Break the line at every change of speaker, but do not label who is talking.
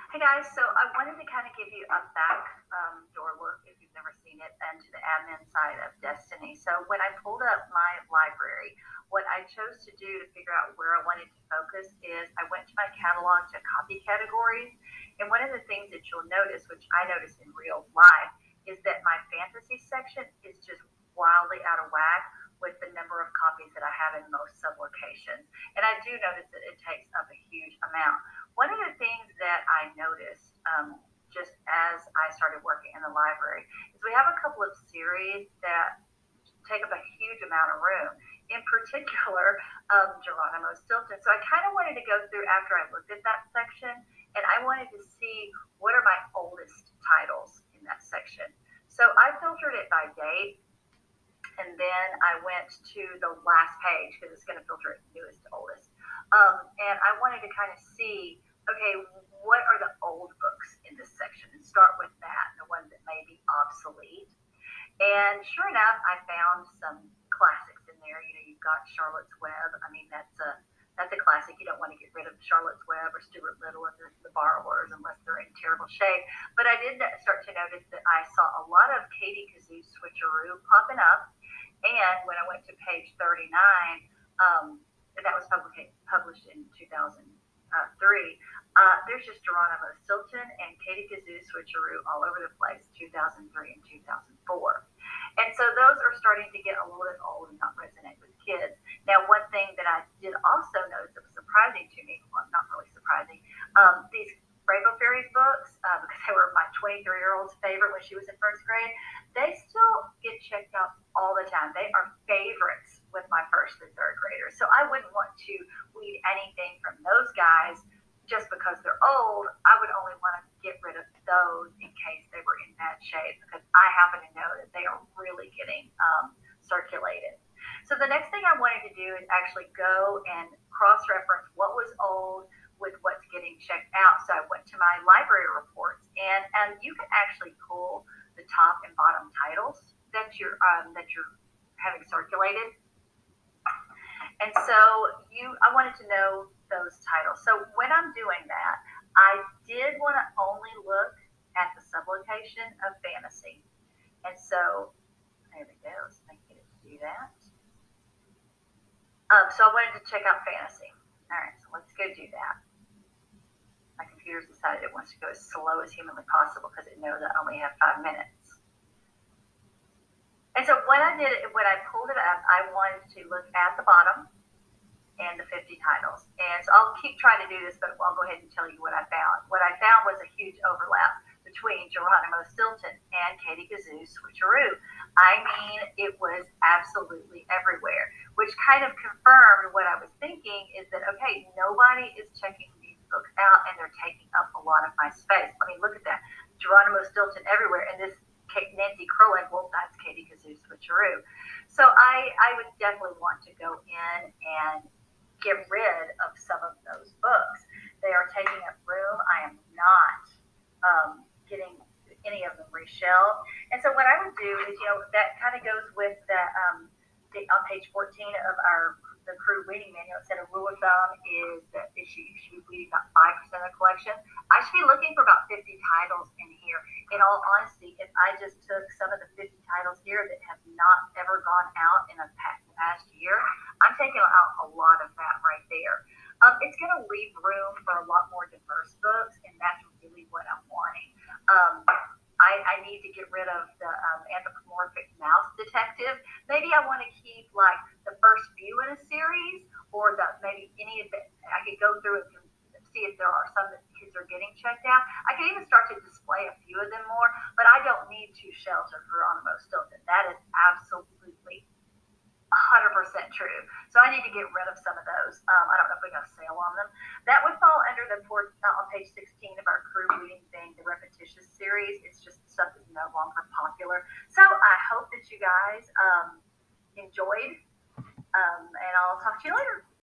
Hey guys, so I wanted to kind of give you a back door look if you've never seen it into the admin side of Destiny. So when I pulled up my library, what I chose to do to figure out where I wanted to focus is I went to my catalog to copy categories. And one of the things that you'll notice, which I noticed in real life, is that my fantasy section is just wildly out of whack with the number of copies that I have in most sublocations. And I do notice that it takes up a huge amount. One of the things that I noticed just as I started working in the library is we have a couple of series that take up a huge amount of room. In particular, Geronimo Stilton. So I kind of wanted to go through after I looked at that section, and I wanted to see what are my oldest titles in that section. So I filtered it by date, and then I went to the last page because it's going to filter it newest to oldest. And I wanted to kind of see, okay, what are the old books in this section, and start with that, the ones that may be obsolete. And sure enough, I found some classics in there. You know, you've got Charlotte's Web. I mean, that's a classic. You don't want to get rid of Charlotte's Web or Stuart Little and the Borrowers unless they're in terrible shape. But I did start to notice that I saw a lot of Katie Kazoo switcheroo popping up. And when I went to page 39, that was published in 2003, there's just Geronimo Stilton and Katie Kazoo switcheroo all over the place, 2003 and 2004. And so those are starting to get a little bit old and not resonate with kids. Now, one thing that I did also notice that was surprising to me, well, not really surprising, these Rainbow Fairies books, because they were my 23-year-old's favorite when she was in first grade, they still get checked out all the time. They are favorites with my first and third graders. So I wouldn't want to weed anything from those guys just because they're old. I would only want to get rid of those in case they were in bad shape because I happen to know that they are really getting circulated. So the next thing I wanted to do is actually go and cross-reference what was old with what's getting checked out. So I went to my library reports, and you can actually pull the top and bottom titles that you're having circulated. And so I wanted to know those titles. So when I'm doing that, I did want to only look at the sublocation of fantasy. And so there we go. Let's make it do that. So I wanted to check out fantasy. All right, so let's go do that. My computer's decided it wants to go as slow as humanly possible because it knows I only have 5 minutes. And so when I pulled it up, I wanted to look at the bottom and the 50 titles. And so I'll keep trying to do this, but I'll go ahead and tell you what I found. What I found was a huge overlap between Geronimo Stilton and Katie Kazoo switcheroo. I mean, it was absolutely everywhere, which kind of confirmed what I was thinking is that, okay, nobody is checking these books out and they're taking up a lot of my space. I mean, look at that. Geronimo Stilton everywhere. And this Nancy Krolik, well, that's Katie Kazoo switcheroo. So I would definitely want to go in and get rid of some of those books. They are taking up room. I am not getting any of them reshelved. And so what I would do is, that kind of goes with that on page 14 of the crew reading manual. It said a rule of thumb is that you should be reading about 5% of the collection. I should be looking for about 50 titles in here. In all honesty, if I just took some of the 50 titles here that have not ever gone out in the past year, I'm taking out a lot of that right there. It's going to leave room for a lot more diverse books, and that's really what I'm wanting. I need to get rid of the anthropomorphic mouse detective. Maybe I want to keep like the first few in a series, or maybe any of the. I could go through and see if there are some that kids are getting checked out. I could even start to display a few of them more, but I don't need 2 shelves of Geronimo Stilton. That is absolutely 100% true. So I need to get rid of some of those. I don't know if we got a sale on them. That would fall under on page 16 of our crew reading thing, the repetitious series. It's just stuff that's no longer popular. So I hope that you guys enjoyed, and I'll talk to you later.